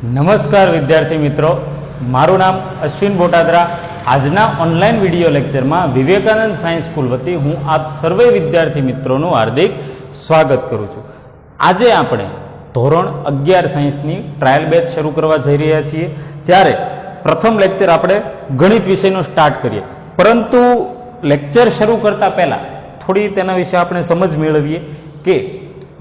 નમસ્કાર વિદ્યાર્થી મિત્રો, મારું નામ અશ્વિન બોટાદરા. આજના ઓનલાઈન વિડીયો લેક્ચરમાં વિવેકાનંદ સાયન્સ સ્કૂલ વતી હું આપ સર્વે વિદ્યાર્થી મિત્રોનું હાર્દિક સ્વાગત કરું છું. આજે આપણે ધોરણ 11 સાયન્સની ટ્રાયલ બેચ શરૂ કરવા જઈ રહ્યા છીએ. ત્યારે પ્રથમ લેક્ચર આપણે ગણિત વિષયનો સ્ટાર્ટ કરીએ, પરંતુ લેક્ચર શરૂ કરતા પહેલા થોડી તેના વિશે આપણે સમજ મેળવીએ કે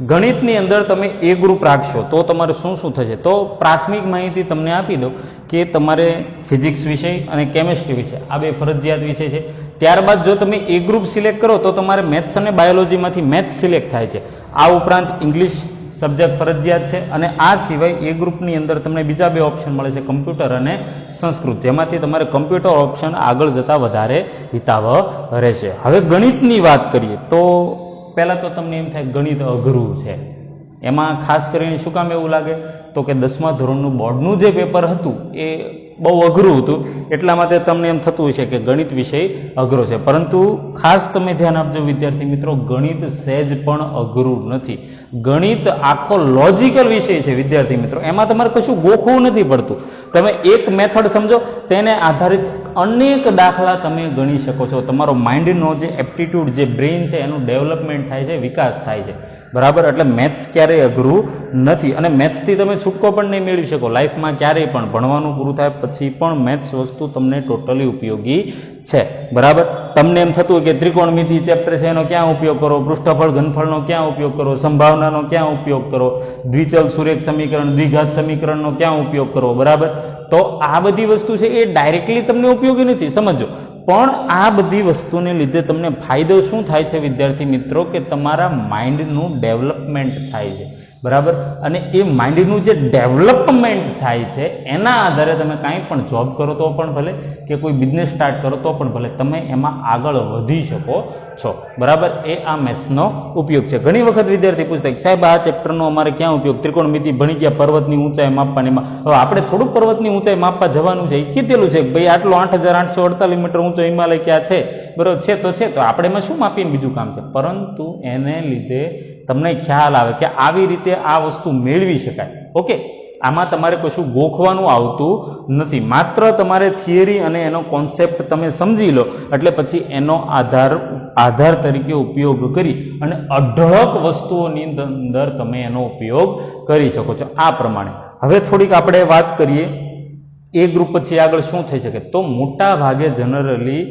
ગણિતની અંદર તમે એ ગ્રુપ રાખશો તો તમારે શું શું થશે. તો પ્રાથમિક માહિતી તમને આપી દઉં કે તમારે ફિઝિક્સ વિષય અને કેમેસ્ટ્રી વિષય આ બે ફરજિયાત વિષય છે. ત્યારબાદ જો તમે એ ગ્રુપ સિલેક્ટ કરો તો તમારે મેથ્સ અને બાયોલોજીમાંથી મેથ્સ સિલેક્ટ થાય છે. આ ઉપરાંત ઇંગ્લિશ સબ્જેક્ટ ફરજિયાત છે, અને આ સિવાય એ ગ્રુપની અંદર તમને બીજા બે ઓપ્શન મળે છે, કમ્પ્યુટર અને સંસ્કૃત, જેમાંથી તમારે કમ્પ્યુટર ઓપ્શન આગળ જતાં વધારે હિતાવહ રહેશે. હવે ગણિતની વાત કરીએ તો પહેલાં તો તમને એમ થાય ગણિત અઘરું છે. એમાં ખાસ કરીને શું કામ એવું લાગે તો કે 10મા ધોરણનું બોર્ડનું જે પેપર હતું એ બહુ અઘરું હતું, એટલા માટે તમને એમ થતું હશે કે ગણિત વિષય અઘરો છે. પરંતુ ખાસ તમે ધ્યાન આપજો વિદ્યાર્થી મિત્રો, ગણિત સહેજ પણ અઘરું નથી. ગણિત આખો લોજિકલ વિષય છે વિદ્યાર્થી મિત્રો. એમાં તમારે કશું ગોખવું નથી પડતું. તમે એક મેથડ સમજો, તેને આધારિત અનેક દાખલા તમે ગણી શકો છો. તમારો માઇન્ડનો જે એપ્ટિટ્યૂડ, જે બ્રેઇન છે એનું ડેવલપમેન્ટ થાય છે, વિકાસ થાય છે. બરાબર, એટલે મેથ્સ ક્યારેય અઘરું નથી, અને મેથ્સથી તમે છૂટકો પણ નહીં મેળવી શકો લાઈફમાં ક્યારેય પણ. ભણવાનું પૂરું થાય પછી પણ મેથ્સ વસ્તુ તમને ટોટલી ઉપયોગી છે. બરાબર, તમને એમ થતું હોય કે ત્રિકોણમિતિ ચેપ્ટર છે એનો ક્યાં ઉપયોગ કરો, પૃષ્ઠફળ ઘનફળનો ક્યાં ઉપયોગ કરો, સંભાવનાનો ક્યાં ઉપયોગ કરો, દ્વિચલ સુરેખ સમીકરણ, દ્વિઘાત સમીકરણનો ક્યાં ઉપયોગ કરો. બરાબર, તો આ બધી વસ્તુ છે એ ડાયરેક્ટલી તમને ઉપયોગી નથી, સમજો. પણ આ બધી વસ્તુને લીધે તમને ફાયદો શું થાય છે વિદ્યાર્થી મિત્રો, કે તમારા માઇન્ડનું ડેવલપમેન્ટ થાય છે. બરાબર, અને એ માઇન્ડનું જે ડેવલપમેન્ટ થાય છે એના આધારે તમે કાંઈ પણ જોબ કરો તો પણ ભલે, કે કોઈ બિઝનેસ સ્ટાર્ટ કરો તો પણ ભલે, તમે એમાં આગળ વધી શકો છો. બરાબર, એ આ મેથ્સનો ઉપયોગ છે. ઘણી વખત વિદ્યાર્થી પૂછતા કે સાહેબ આ ચેપ્ટરનો અમારે ક્યાં ઉપયોગ, ત્રિકોણમિતિ ભણી ગયા, પર્વતની ઊંચાઈ માપવાનીમાં. હવે આપણે થોડુંક પર્વતની ઊંચાઈ માપવા જવાનું છે, એ કીધેલું છે કે ભાઈ આટલો 8848 મીટર ઊંચો હિમાલય ક્યાં છે, બરાબર છે તો છે, તો આપણે એમાં શું માપીને બીજું કામ છે. પરંતુ એને લીધે તમને ખ્યાલ આવે કે આવી રીતે આ વસ્તુ મેળવી શકાય. ઓકે, આમાં તમારે કશું ગોખવાનું આવતું નથી, માત્ર તમારે થિયરી અને એનો કોન્સેપ્ટ તમે સમજી લો એટલે પછી એનો આધાર તરીકે ઉપયોગ કરી અને અઢળક વસ્તુઓની અંદર તમે એનો ઉપયોગ કરી શકો છો. આ પ્રમાણે હવે થોડીક આપણે વાત કરીએ એ ગ્રુપ પછી આગળ શું થઈ શકે. તો મોટા ભાગે જનરલી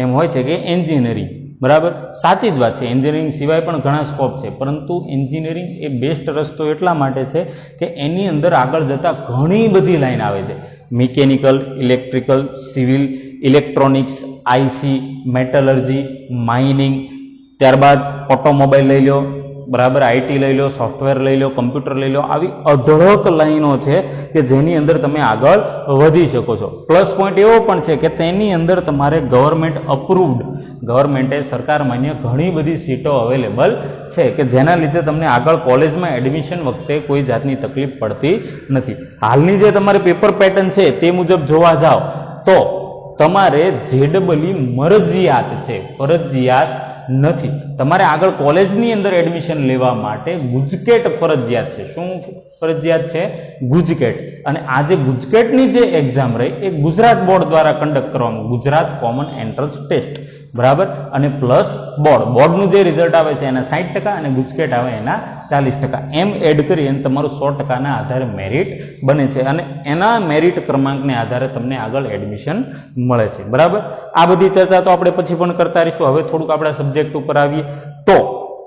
એમ હોય છે કે એન્જિનિયરિંગ. બરાબર, સાચી જ વાત છે, એન્જિનિયરિંગ સિવાય પણ ઘણા સ્કોપ છે, પરંતુ એન્જિનિયરિંગ એ બેસ્ટ રસ્તો એટલા માટે છે કે એની અંદર આગળ જતાં ઘણી બધી લાઈન આવે છે. Mechanical, electrical, civil, electronics, IC, metallurgy, mining, ત્યારબાદ ઓટોમોબાઈલ લઈ લો, બરાબર, આઈટી લઈ લો, સોફ્ટવેર લઈ લો, કમ્પ્યુટર લઈ લો. આવી અઢળક લાઈનો છે કે જેની અંદર તમે આગળ વધી શકો છો. પ્લસ પોઈન્ટ એવો પણ છે કે તેની અંદર તમારે ગવર્મેન્ટ અપ્રુવડ, ગવર્મેન્ટે સરકાર માન્ય ઘણી બધી સીટો અવેલેબલ છે કે જેના લીધે તમને આગળ કોલેજમાં એડમિશન વખતે કોઈ જાતની તકલીફ પડતી નથી. હાલની જે તમારે પેપર પેટર્ન છે તે મુજબ જોવા જાઓ તો તમારે જેડબલઈ મરજિયાત છે, ફરજિયાત નથી. તમારે આગળ કોલેજની અંદર એડમિશન લેવા માટે ગુજકેટ ફરજિયાત છે. શું ફરજિયાત છે? ગુજકેટ. અને આ જે ગુજકેટની જે એક્ઝામ રહી એ ગુજરાત બોર્ડ દ્વારા કન્ડક્ટ કરવામાં, ગુજરાત કોમન એન્ટ્રન્સ ટેસ્ટ. બરાબર, અને પ્લસ બોર્ડનું જે રિઝલ્ટ આવે છે એના 60% અને ગુજકેટ આવે એના 40%, એમ એડ કરી અને તમારું 100%ના આધારે મેરિટ બને છે, અને એના મેરિટ ક્રમાંકને આધારે તમને આગળ એડમિશન મળે છે. બરાબર, આ બધી ચર્ચા તો આપણે પછી પણ કરતા રહીશું. હવે થોડુંક આપણા સબ્જેક્ટ ઉપર આવીએ તો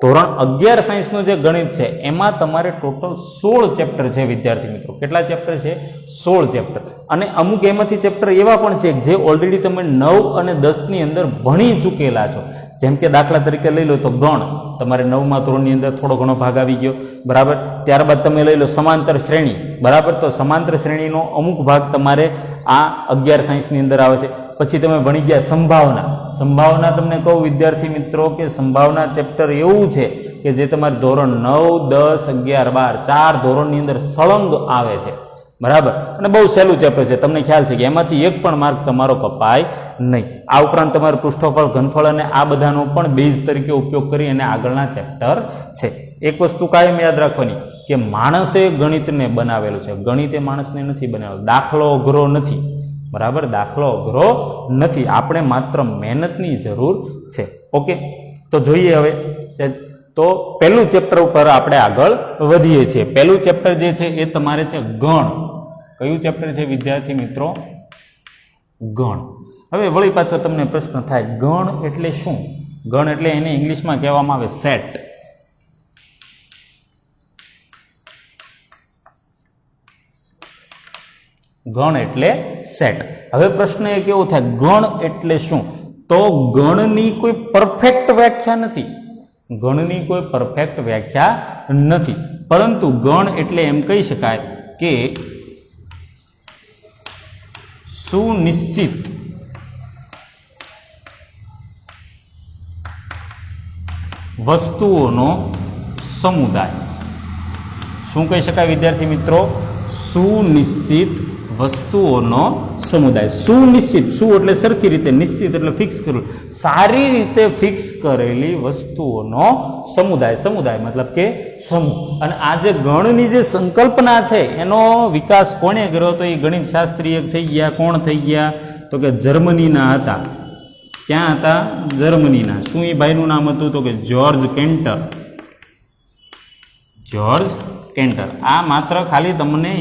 ધોરણ 11 સાયન્સનું જે ગણિત છે એમાં તમારે ટોટલ 16 ચેપ્ટર છે વિદ્યાર્થી મિત્રો. કેટલા ચેપ્ટર છે? 16 ચેપ્ટર. અને અમુક એમાંથી ચેપ્ટર એવા પણ છે જે ઓલરેડી તમે 9 અને 10ની અંદર ભણી ચૂકેલા છો. જેમ કે દાખલા તરીકે લઈ લો તો ગણ, તમારે 9મા ધોરણની અંદર થોડો ઘણો ભાગ આવી ગયો. બરાબર, ત્યારબાદ તમે લઈ લો સમાંતર શ્રેણી. બરાબર, તો સમાંતર શ્રેણીનો અમુક ભાગ તમારે આ 11 સાયન્સની અંદર આવે છે. પછી તમે ભણી ગયા સંભાવના. સંભાવના તમને કહું વિદ્યાર્થી મિત્રો કે સંભાવના ચેપ્ટર એવું છે કે જે તમારે ધોરણ 9, 10, 11, 12 ચાર ધોરણની અંદર સળંગ આવે છે. બરાબર, અને બહુ સહેલું ચેપ્ટર છે, તમને ખ્યાલ છે કે એમાંથી એક પણ માર્ક તમારો કપાય નહીં. આ ઉપરાંત તમારે પૃષ્ઠફળ, ઘનફળ અને આ બધાનો પણ બેઝ તરીકે ઉપયોગ કરી અને આગળના ચેપ્ટર છે. એક વસ્તુ કાયમ યાદ રાખવાની કે માણસે ગણિતને બનાવેલું છે. ગણિતે માણસને નથી બનાવેલું. દાખલો અઘરો નથી, બરાબર, દાખલો અઘરો નથી. આપણે માત્ર મહેનતની જરૂર છે. ઓકે, તો જોઈએ હવે. તો પહેલું ચેપ્ટર ઉપર આપણે આગળ વધીએ છીએ. પહેલું ચેપ્ટર જે છે એ તમારે છે ગણ. કયું ચેપ્ટર છે વિદ્યાર્થી મિત્રો? ગણ. હવે વળી પાછો તમને પ્રશ્ન થાય, ગણ એટલે શું? ગણ એટલે એને ઇંગ્લિશમાં કહેવામાં આવે સેટ. ગણ એટલે સેટ. હવે પ્રશ્ન એ કેવો થાય, ગણ એટલે શું? તો ગણની કોઈ પરફેક્ટ વ્યાખ્યા નથી. ગણની કોઈ પરફેક્ટ વ્યાખ્યા નથી, પરંતુ ગણ એટલે એમ કહી શકાય કે સુનિશ્ચિત વસ્તુઓનો સમુદાય. શું કહી શકાય વિદ્યાર્થી મિત્રો? સુનિશ્ચિત વસ્તુઓનો સમુદાય. સુનિશ્ચિત, શું એટલે સરખી રીતે, નિશ્ચિત એટલે ફિક્સ કરેલું, સારી રીતે ફિક્સ કરેલી વસ્તુઓનો સમુદાય. સમુદાય મતલબ કે સમૂહ. અને આ જે ગણની જે સંકલ્પના છે એનો વિકાસ કોણે કર્યો? તો એ ગણિત શાસ્ત્રી થઈ ગયા. કોણ થઈ ગયા? તો કે જર્મનીના હતા. ક્યાં હતા? જર્મનીના. શું એ ભાઈનું નામ હતું? તો કે જ્યોર્જ કેન્ટર. George Cantor. આ માત્ર ખાલી તમને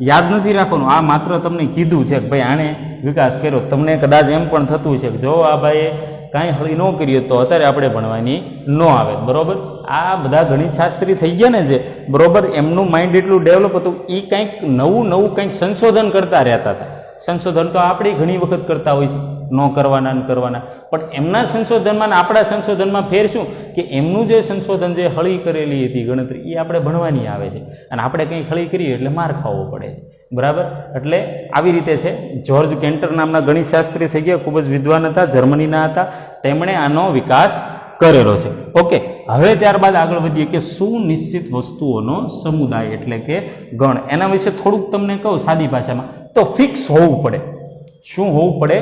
યાદ નથી રાખવાનું, આ માત્ર તમને કીધું છે કે ભાઈ આણે વિકાસ કર્યો. તમને કદાચ એમ પણ થતું છે કે જો આ ભાઈએ કાંઈ હળી ન કરીએ તો અત્યારે આપણે ભણવાની ન આવે, બરોબર. આ બધા ગણિત શાસ્ત્રી થઈ ગયા ને જે, બરોબર, એમનું માઇન્ડ એટલું ડેવલપ હતું, એ કંઈક નવું કંઈક સંશોધન કરતા રહેતા હતા. સંશોધન તો આપણે ઘણી વખત કરતા હોય છે, ન કરવાના, પણ એમના સંશોધનમાં આપણા સંશોધનમાં ફેર શું કે એમનું જે સંશોધન જે હળી કરેલી હતી ગણતરી એ આપણે ભણવાની આવે છે, અને આપણે કંઈ હળી કરીએ એટલે માર ખાવો પડે છે, બરાબર. એટલે આવી રીતે છે. જ્યોર્જ કેન્ટર નામના ગણિત શાસ્ત્રી થઈ ગયા, ખૂબ જ વિદ્વાન હતા, જર્મનીના હતા. તેમણે આનો વિકાસ કરેલો છે. ઓકે, હવે ત્યારબાદ આગળ વધીએ કે સુનિશ્ચિત વસ્તુઓનો સમુદાય એટલે કે ગણ. એના વિશે થોડુંક તમને કહું સાદી ભાષામાં, તો ફિક્સ હોવું પડે. શું હોવું પડે?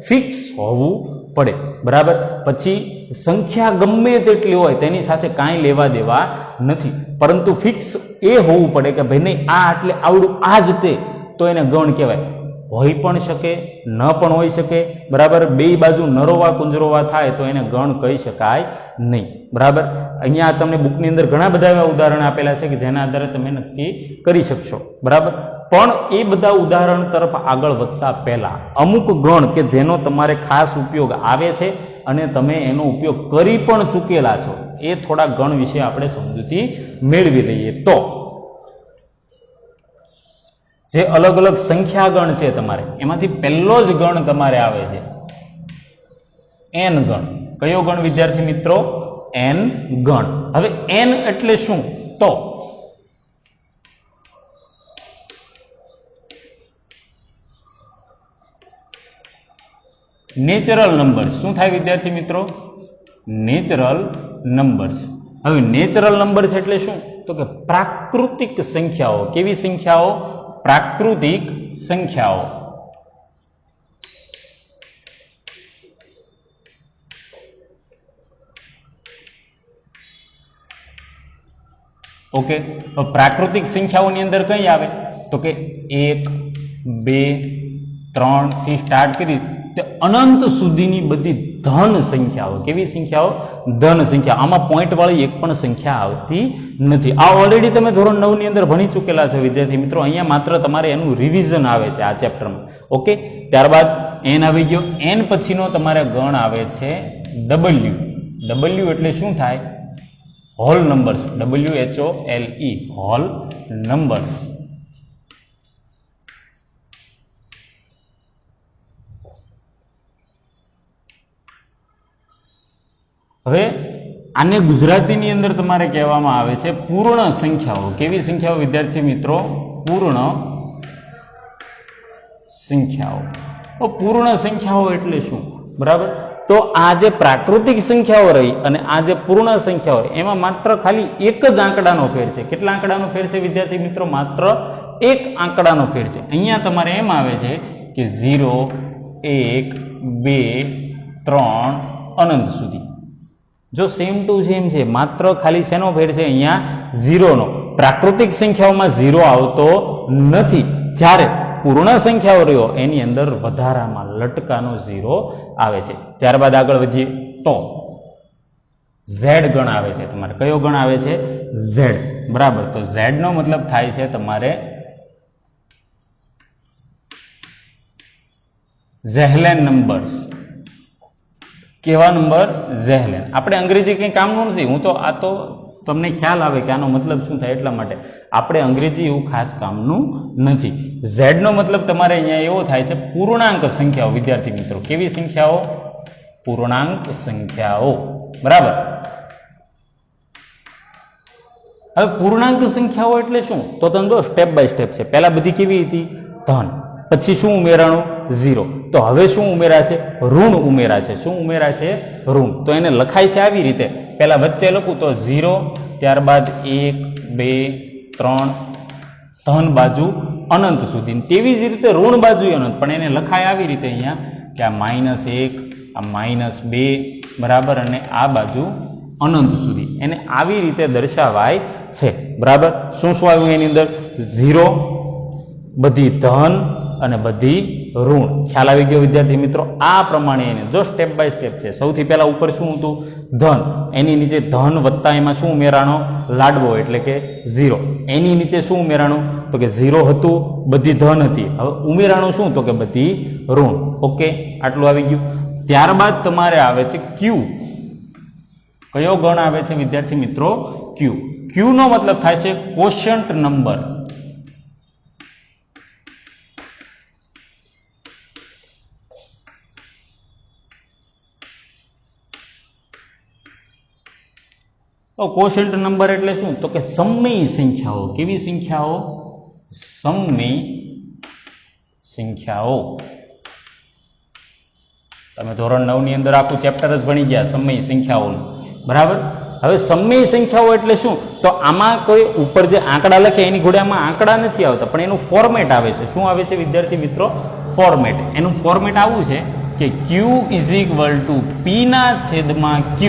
ફિક્સ હોવું પડે, બરાબર. પછી સંખ્યા ગમે તેટલી હોય તેની સાથે કાંઈ લેવા દેવા નથી, પરંતુ ફિક્સ એ હોવું પડે કે ભાઈ નહીં આ એટલે આવડું આ જ તે, તો એને ગણ કહેવાય. હોઈ પણ શકે, ન પણ હોઈ શકે, બરાબર. બે બાજુ નરોવા કુંજરોવા થાય તો એને ગણ કહી શકાય નહીં, બરાબર. અહીંયા તમને બુકની અંદર ઘણા બધા એવા ઉદાહરણ આપેલા છે કે જેના આધારે તમે નક્કી કરી શકશો, બરાબર. પણ એ બધા ઉદાહરણ તરફ આગળ વધતા પહેલા અમુક ગણ કે જેનો તમારે ખાસ ઉપયોગ આવે છે અને તમે એનો ઉપયોગ કરી પણ ચૂકેલા છો, એ થોડા ગણ વિશે આપણે સમજૂતી મેળવી લઈએ. તો જે અલગ અલગ સંખ્યા ગણ છે તમારે, એમાંથી પહેલો જ ગણ તમારે આવે છે એન ગણ. કયો ગણ વિદ્યાર્થી મિત્રો? એન ગણ. હવે એન એટલે શું? તો નેચરલ નંબર્સ. શું થાય વિદ્યાર્થી મિત્રો? Natural numbers. હવે નેચરલ નંબર્સ એટલે શું? તો કે પ્રાકૃતિક સંખ્યાઓ. કેવી સંખ્યાઓ? પ્રાકૃતિક સંખ્યાઓ. ઓકે, પ્રાકૃતિક સંખ્યાઓની અંદર કઈ આવે? તો કે 1, 2, 3 થી સ્ટાર્ટ કરી તે અનંત સુધીની બધી ધન સંખ્યાઓ. કેવી સંખ્યાઓ? ધન સંખ્યા. આમાં પોઈન્ટ વાળી એક પણ સંખ્યા આવતી નથી. આ ઓલરેડી તમે ધોરણ 9 ની અંદર ભણી ચૂકેલા છો વિદ્યાર્થી મિત્રો. અહીંયા માત્ર તમારે એનું રિવિઝન આવે છે આ ચેપ્ટરમાં. ઓકે, ત્યારબાદ એન આવી ગયો. એન પછીનો તમારે ગણ આવે છે ડબલ્યુ. ડબલ્યુ એટલે શું થાય? Whole numbers. WHOLE, whole numbers. હવે આને ગુજરાતીની અંદર તમારે કહેવામાં આવે છે પૂર્ણ સંખ્યાઓ. કેવી સંખ્યાઓ વિદ્યાર્થી મિત્રો? પૂર્ણ સંખ્યાઓ. પૂર્ણ સંખ્યાઓ એટલે શું? બરાબર. તો આ જે પ્રાકૃતિક સંખ્યાઓ રહી અને આ જે પૂર્ણ સંખ્યાઓ, એમાં માત્ર ખાલી એક જ આંકડાનો ફેર છે. કેટલા આંકડાનો ફેર છે વિદ્યાર્થી મિત્રો? માત્ર એક આંકડાનો ફેર છે. અહીંયા તમારે એમ આવે છે કે 0, 1, 2, 3 અનંત સુધી. જો સેમ ટુ સેમ છે, માત્ર ખાલી શેનો ફેર છે? અહીંયા 0 નો. પ્રાકૃતિક સંખ્યાઓમાં 0 આવતો નથી. જ્યારે પૂર્ણ સંખ્યાઓ રહ્યો એની અંદર વધારામાં લટકાનો 0 આવે છે. ત્યારબાદ આગળ વધીએ તો ઝેડ ગણ આવે છે તમારે. કયો ગણ આવે છે? ઝેડ. બરાબર. તો ઝેડ નો મતલબ થાય છે તમારે ઝેહલેન નંબર્સ. કેવા નંબર? ઝેહલેન. આપણે અંગ્રેજી કંઈ કામનું નથી. હું તો આ તો તમને ખ્યાલ આવે કે આનો મતલબ શું થાય એટલા માટે. આપણે અંગ્રેજી એવું ખાસ કામનું નથી. ઝેડ નો મતલબ તમારે અહીંયા એવો થાય છે પૂર્ણાંક સંખ્યાઓ. વિદ્યાર્થી મિત્રો, કેવી સંખ્યાઓ? પૂર્ણાંક સંખ્યાઓ. બરાબર. હવે પૂર્ણાંક સંખ્યાઓ એટલે શું? તો તમે જો સ્ટેપ બાય સ્ટેપ છે. પહેલા બધી કેવી હતી? ધન. પછી શું ઉમેરાણું? 0. તો હવે શું ઉમેરાશે? ઋણ ઉમેરાશે. શું ઉમેરાશે? ઋણ. તો એને લખાય છે આવી રીતે. પહેલા વચ્ચે લખું તો 0, ત્યારબાદ 1, 2, 3, ધન બાજુ અનંત સુધી. તેવી જ રીતે ઋણ બાજુ અનંત, પણ એને લખાય આવી રીતે અહીંયા કે આ -1, આ -2, બરાબર, અને આ બાજુ અનંત સુધી. એને આવી રીતે દર્શાવાય છે. બરાબર. શું શું આવ્યું એની અંદર? 0, બધી ધન અને બધી ઋણ. ખ્યાલ આવી ગયો વિદ્યાર્થી મિત્રો? આ પ્રમાણે એને જો સ્ટેપ બાય સ્ટેપ છે. સૌથી પહેલા ઉપર શું હતું? ધન. એની નીચે ધન વત્તા એમાં શું ઉમેરાણો? લાડવો એટલે કે 0. એની નીચે શું ઉમેરાણું? તો કે 0 હતું, બધી ધન હતી. હવે ઉમેરાણું શું? તો કે બધી ઋણ. ઓકે, આટલું આવી ગયું. ત્યારબાદ તમારે આવે છે ક્યુ. કયો ગણ આવે છે વિદ્યાર્થી મિત્રો? ક્યુ. ક્યુ નો મતલબ થાય છે કોશન્ટ નંબર. કોશન્ટ નંબર એટલે શું? તો કે સમય સંખ્યાઓ. કેવી સંખ્યાઓ? સમય સંખ્યાઓ. તમે ધોરણ 9 ની અંદર આખું ચેપ્ટર જ ભણી ગયા સમય સંખ્યાઓનું. બરાબર. હવે સમય સંખ્યાઓ એટલે શું? તો આમાં કોઈ ઉપર જે આંકડા લખે એની ઘોડે આમાં આંકડા નથી આવતા, પણ એનું ફોર્મેટ આવે છે. શું આવે છે વિદ્યાર્થી મિત્રો? ફોર્મેટ. એનું ફોર્મેટ આવું છે કે Q = P ના છેદમાં Q,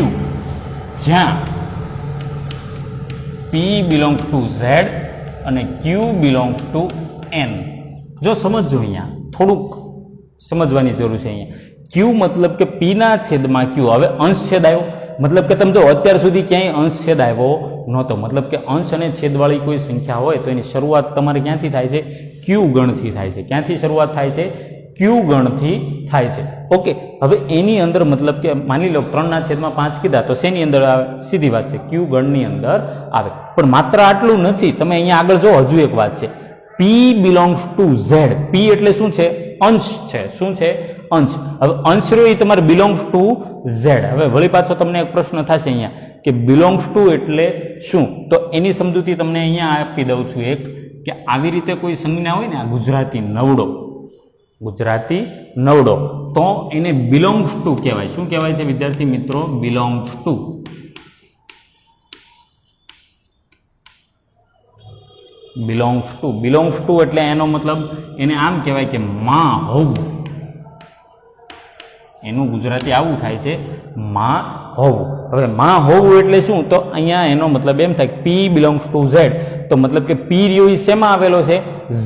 જ્યાં P belongs to Z અને Q belongs to N. જો સમજો, અહીંયા થોડુંક સમજવાની જરૂર છે. અહીંયા Q મતલબ કે P ના છેદમાં Q. હવે અંશ છેદ આવ્યો, મતલબ કે તમે જો અત્યાર સુધી ક્યાંય અંશ છેદ આવ્યો નહોતો. મતલબ કે અંશ અને છેદવાળી કોઈ સંખ્યા હોય તો એની શરૂઆત તમારે ક્યાંથી થાય છે? Q ગણથી થાય છે. ક્યાંથી શરૂઆત થાય છે? Q ગણથી થાય છે. ઓકે. હવે એની અંદર મતલબ કે માની લો 3/5 કીધા તો શેની અંદર આવે? સીધી વાત છે, Q ગણની અંદર આવે. પણ માત્ર આટલું નથી. તમે અહીંયા આગળ જો, હજુ એક વાત છે. P belongs to Z. P એટલે શું છે? અંશ છે. શું છે? અંશ. હવે અંશ રહ્યો એ તમારે belongs to Z. હવે વળી પાછો તમને એક પ્રશ્ન થશે અહીંયા કે belongs to એટલે શું? તો એની સમજૂતી તમને અહીંયા આપી દઉં છું એક, કે આવી રીતે કોઈ સંજ્ઞા હોય ને, આ ગુજરાતી નવડો, ગુજરાતી નવડો, તો એને belongs to કહેવાય. શું કહેવાય છે વિદ્યાર્થી મિત્રો? belongs to. belongs to એટલે એનો મતલબ એને આમ કહેવાય કે માં હોવું. એનું ગુજરાતી આવું થાય છે, માં હોવું. હવે માં હોવું એટલે શું? તો અહીંયા એનો મતલબ એમ થાય P belongs to Z. તો મતલબ કે P રહ્યો એ શેમાં આવેલો છે?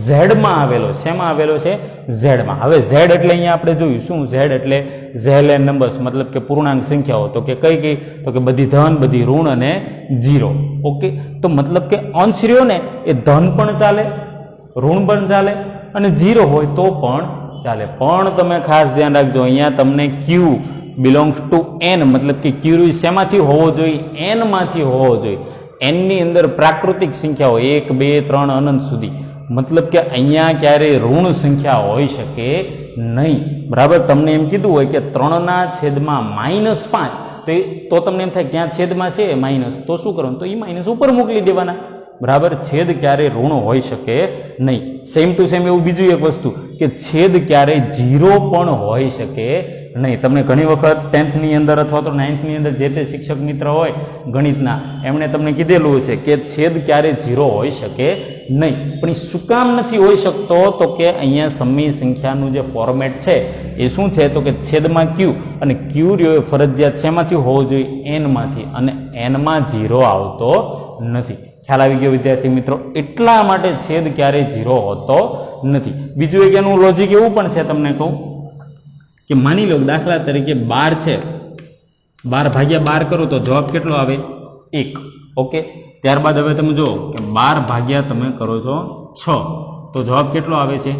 Z માં આવેલો. શેમાં આવેલો છે? Z માં. હવે Z એટલે અહીંયા આપણે જોયું શું? Z એટલે ઝેહલેન નંબર્સ, મતલબ કે પૂર્ણાંક સંખ્યાઓ. તો કે કઈ કઈ? તો કે બધી ધન, બધી ઋણ અને 0. ઓકે. તો મતલબ કે અંશ રહ્યો ને એ ધન પણ ચાલે, ઋણ પણ ચાલે, અને 0 હોય તો પણ ચાલે. પણ તમે ખાસ ધ્યાન રાખજો, અહીંયા તમને Q belongs to N, મતલબ કે Q શેમાંથી હોવો જોઈએ? N માંથી હોવો જોઈએ. N ની અંદર પ્રાકૃતિક સંખ્યાઓ 1, 2, 3 અનંત સુધી. મતલબ કે અહીંયા ક્યારેય ઋણ સંખ્યા હોઈ શકે નહીં. બરાબર. તમને એમ કીધું હોય કે 3/5, તો તમને એમ થાય ક્યાં છેદમાં છે માઇનસ, તો શું કરવાનું? તો એ માઇનસ ઉપર મોકલી દેવાના. બરાબર. છેદ ક્યારેય ઋણ હોઈ શકે નહીં. સેમ ટુ સેમ એવું બીજું એક વસ્તુ કે છેદ ક્યારેય 0 પણ હોઈ શકે નહીં. તમને ઘણી વખત 10th ની અંદર અથવા તો 9th ની અંદર જે તે શિક્ષક મિત્ર હોય ગણિતના, એમણે તમને કીધેલું હશે કે છેદ ક્યારેય 0 હોઈ શકે નહીં. પણ એ શું કામ નથી હોઈ શકતો? તો કે અહીંયા સમય સંખ્યાનું જે ફોર્મેટ છે એ શું છે? તો કે છેદમાં Q, અને Q રહ્યો ફરજિયાત શેમાંથી હોવો જોઈએ? N માંથી, અને N માં 0 આવતો નથી. ખ્યાલ આવી ગયો વિદ્યાર્થી મિત્રો? એટલા માટે છેદ ક્યારેય 0 હોતો નથી. બીજું એક એનું લોજિક એવું પણ છે, તમને કહું કે માની લો દાખલા તરીકે 12 છે, 12 ભાગ્યા 12 કરો તો જવાબ કેટલો આવે? 1. ઓકે, ત્યારબાદ હવે તમે જુઓ કે 12 ભાગ્યા તમે કરો છો 6 તો જવાબ કેટલો આવે છે?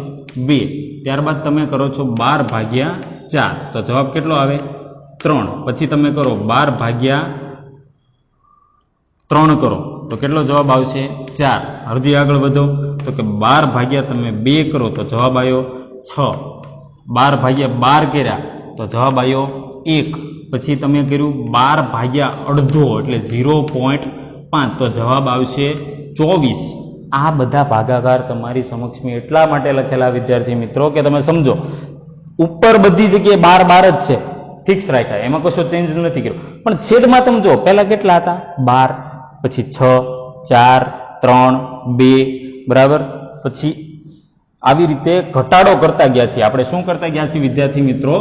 2. ત્યારબાદ તમે કરો છો 12 ભાગ્યા 4 તો જવાબ કેટલો આવે? 3. પછી તમે કરો 12 ભાગ્યા 3 કરો તો કેટલો જવાબ આવશે? 4. હજી આગળ વધો તો કે 12 ભાગ્યા તમે 2 કરો તો જવાબ આવ્યો 6. 12 ભાગ્યા 12 કર્યા તો જવાબ આવ્યો 1. પછી તમે કર્યું 12 ભાગ્યા અડધો એટલે 0.5 તો જવાબ આવશે 24. આ બધા ભાગાકાર તમારી સમક્ષ મેં એટલા માટે લખેલા વિદ્યાર્થી મિત્રો કે તમે સમજો, ઉપર બધી જગ્યાએ 12 જ છે, ફિક્સ રાખ્યા, એમાં કશો ચેન્જ નથી કર્યો. પણ છેદમાં તમે જો પહેલા કેટલા હતા? 12, પછી 6, 4, 3, 2, બરાબર. પછી આવી રીતે ઘટાડો કરતા ગયા છીએ આપણે. શું કરતા ગયા છીએ વિદ્યાર્થી મિત્રો?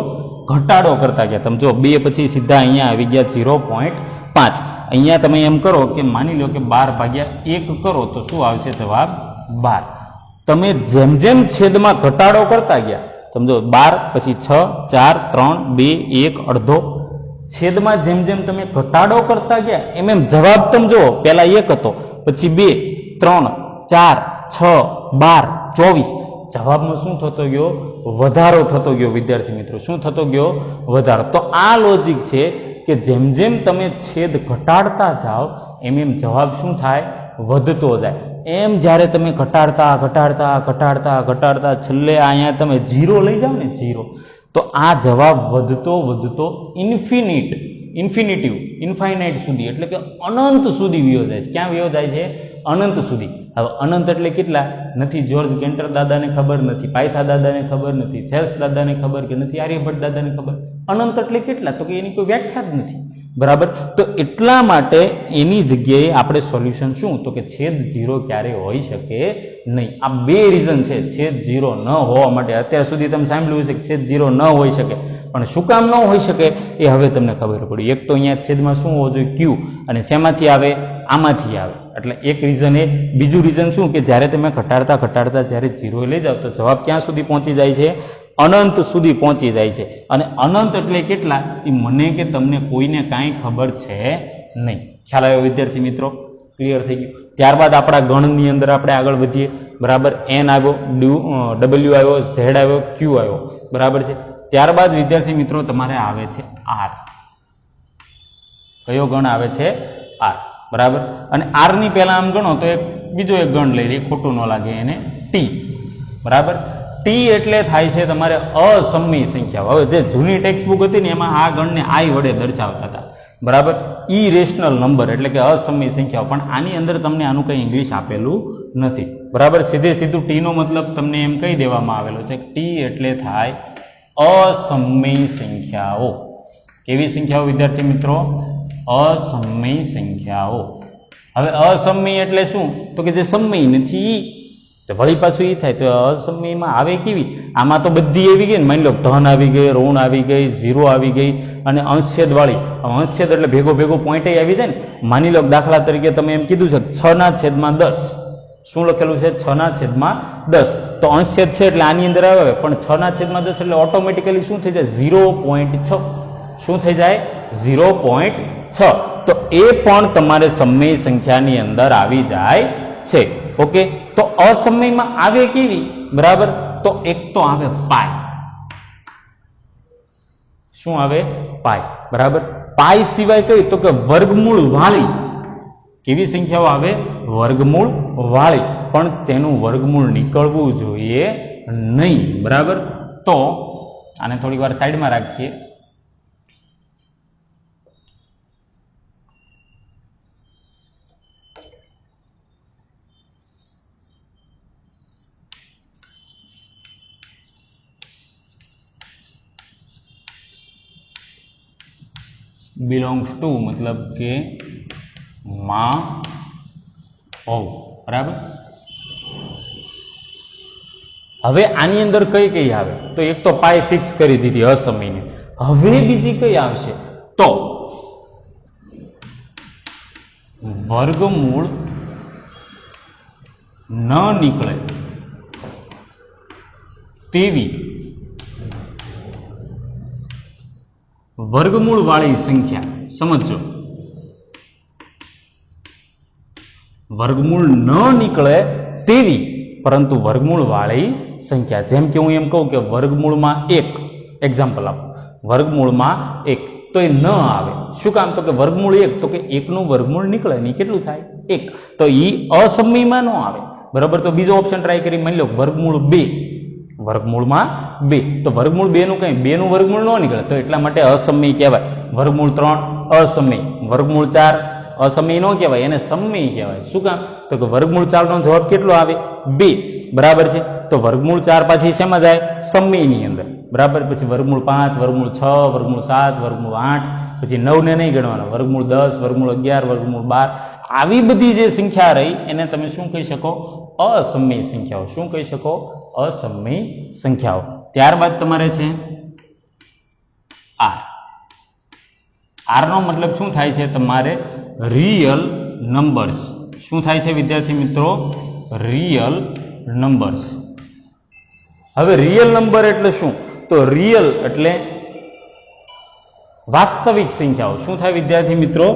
ઘટાડો કરતા ગયા. તમે જો 2 પછી સીધા અહીંયા આવી ગયા 0.5. અહીંયા તમે એમ કરો કે માની લો કે 12 ભાગ્યા 1 કરો તો શું આવશે? જવાબ 12. તમે જેમ જેમ છેદમાં ઘટાડો કરતા ગયા, સમજો 12 પછી 6, 4, 3, 2, 1 અડધો, છેદમાં જેમ જેમ તમે ઘટાડો કરતા ગયા એમ એમ જવાબ તમે જુઓ, પહેલા 1 હતો, પછી 2, 3, 4, 6, 12, 24. જવાબમાં શું થતો ગયો? વધારો થતો ગયો વિદ્યાર્થી મિત્રો. શું થતો ગયો? વધારો. તો આ લોજિક છે કે જેમ જેમ તમે છેદ ઘટાડતા જાઓ એમ એમ જવાબ શું થાય? વધતો જાય. એમ જ્યારે તમે ઘટાડતા ઘટાડતા ઘટાડતા ઘટાડતા છેલ્લે અહીંયા તમે 0 લઈ જાઓ ને, 0, તો આ જવાબ વધતો વધતો ઇન્ફાઇનાઇટ સુધી એટલે કે અનંત સુધી વયો જાય છે. ક્યાં વયો જાય છે? અનંત સુધી. હવે અનંત એટલે કેટલા? નથી જ્યોર્જ કેન્ટર દાદાને ખબર, નથી પાયથા દાદાને ખબર, નથી થેલ્સ દાદાને ખબર, કે નથી આર્યભટ્ટ દાદાને ખબર. અનંત એટલે કેટલા? તો કે એની કોઈ વ્યાખ્યા જ નથી, બરાબર. તો એટલા માટે એની જગ્યાએ આપણે સોલ્યુશન શું? તો કે છેદ 0 ક્યારેય હોઈ શકે નહીં. આ 2 રીઝન છે છેદ 0 ન હોવા માટે. અત્યાર સુધી તમે સાંભળ્યું છે કે છેદ 0 ન હોઈ શકે, પણ શું કામ ન હોઈ શકે એ હવે તમને ખબર પડી. એક તો અહીંયા છેદમાં શું હોવો જોઈએ? Q, અને શેમાંથી આવે? આમાંથી આવે. એટલે એક રીઝન એ. બીજું રીઝન શું? કે જ્યારે તમે ઘટાડતા ઘટાડતા જ્યારે 0 લઈ જાઓ તો જવાબ ક્યાં સુધી પહોંચી જાય છે? અનંત સુધી પહોંચી જાય છે. અને અનંત એટલે કેટલા? એ મને કે તમને કોઈને કાંઈ ખબર છે નહીં. ખ્યાલ આવ્યો વિદ્યાર્થી મિત્રો? ક્લિયર થઈ ગયું? ત્યારબાદ આપણા ગણની અંદર આપણે આગળ વધીએ, બરાબર. N આવ્યો, W આવ્યો, Z આવ્યો, Q આવ્યો, બરાબર છે. ત્યારબાદ વિદ્યાર્થી મિત્રો તમારે આવે છે R. કયો ગણ આવે છે? R, બરાબર. અને R ની પહેલા આમ ગણો તો એક બીજો એક ગણ લઈ લઈએ, ખોટું ન લાગે એને, T, બરાબર. T એટલે થાય છે તમારે અસમય સંખ્યાઓ. હવે જે જૂની ટેક્સ્ટ બુક હતી ને એમાં આ ગણને I વડે દર્શાવતા હતા, બરાબર. ઇરેશનલ નંબર એટલે કે અસમય સંખ્યાઓ. પણ આની અંદર તમને આનું કંઈ ઇંગ્લિશ આપેલું નથી, બરાબર. સીધું T નો મતલબ તમને એમ કહી દેવામાં આવેલો છે. T એટલે થાય અસમય સંખ્યાઓ. કેવી સંખ્યાઓ વિદ્યાર્થી મિત્રો? અસમય સંખ્યાઓ. હવે અસમય એટલે શું? તો કે જે સમય નથી. તો વળી પાછું એ થાય તો અસમયમાં આવે કેવી? આમાં તો બધી આવી ગઈ ને. માની લો ધન આવી ગઈ, ઋણ આવી ગઈ, 0 આવી ગઈ, અને અંશછેદ વાળી. અંશછેદ એટલે ભેગો પોઈન્ટ આવી જાય ને. માની લો દાખલા તરીકે તમે એમ કીધું છે 6/10. શું લખેલું છે? 6/10. તો અંશછેદ છે એટલે આની અંદર આવે, પણ 6/10 એટલે ઓટોમેટિકલી શું થઈ જાય? 0.6. શું થઈ જાય? 0.6. તો એ પણ તમારે સમય સંખ્યાની અંદર આવી જાય છે. ઓકે, તો અસમયમાં આવે કેવી? બરાબર. તો એક તો આવે પાય. શું આવે? પાય, બરાબર. પાય સિવાય કઈ? તો કે વર્ગમૂળ વાળી. કેવી સંખ્યાઓ આવે? વર્ગમૂળ વાળી. પણ તેનું વર્ગમૂળ નીકળવું જોઈએ નહીં, બરાબર. તો આને થોડી વાર સાઈડમાં રાખીએ. બિલોંગ્સ ટુ મતલબ કે માં હોવ, બરાબર. હવે આની અંદર કઈ કઈ આવે? તો એક તો પાય ફિક્સ કરી દીધી અસમયની. હવે બીજી કઈ આવશે? તો વર્ગમૂળ ન નીકળે તેવી વર્ગમૂળ વાળી સંખ્યા. સમજો, વર્ગમૂળ ન નીકળે તેવી પરંતુ વર્ગમૂળ વાળી સંખ્યા. જેમ કે હું એમ કહું કે વર્ગમૂળમાં 1, એક્ઝામ્પલ આપો, વર્ગમૂળમાં 1, તો એ ન આવે. શું કામ? તો કે વર્ગમૂળ 1, તો કે 1 નું વર્ગમૂળ નીકળે નહીં, કેટલું થાય? 1. તો એ અસમયમાં ન આવે. બરાબર. તો બીજો ઓપ્શન ટ્રાય કરી, માની લો વર્ગમૂળ 2, વર્ગમૂળમાં 2, તો વર્ગમૂળ 2 નું કઈ 2 નું વર્ગમૂળ ન નીકળે, તો એટલા માટે અસમય કહેવાય. વર્ગમૂળ 3 અસમય, વર્ગમૂળ 4 અસમય ન કહેવાય, એને સમય કહેવાય. શું કામ? તો કે વર્ગમૂળ 4 નો જવાબ કેટલો આવે? 2. બરાબર છે. તો વર્ગમૂળ 4 પાછી શેમાં જાય? સમયની અંદર. બરાબર. પછી વર્ગમૂળ 5, વર્ગમૂળ 6, વર્ગમૂળ 7, વર્ગમૂળ 8, પછી 9 ને નહીં ગણવાના, વર્ગમૂળ 10, વર્ગમૂળ 11, વર્ગમૂળ 12, આવી બધી જે સંખ્યા રહી એને તમે શું કહી શકો? અસમય સંખ્યાઓ. શું કહી શકો? અસમય સંખ્યાઓ. ત્યારબાદ તમારે છે આર. આર નો મતલબ શું થાય છે? તમારે રિયલ નંબર્સ. શું થાય છે વિદ્યાર્થી મિત્રો? Real numbers. હવે રિયલ નંબર એટલે શું? તો રિયલ એટલે વાસ્તવિક સંખ્યાઓ. શું થાય વિદ્યાર્થી મિત્રો?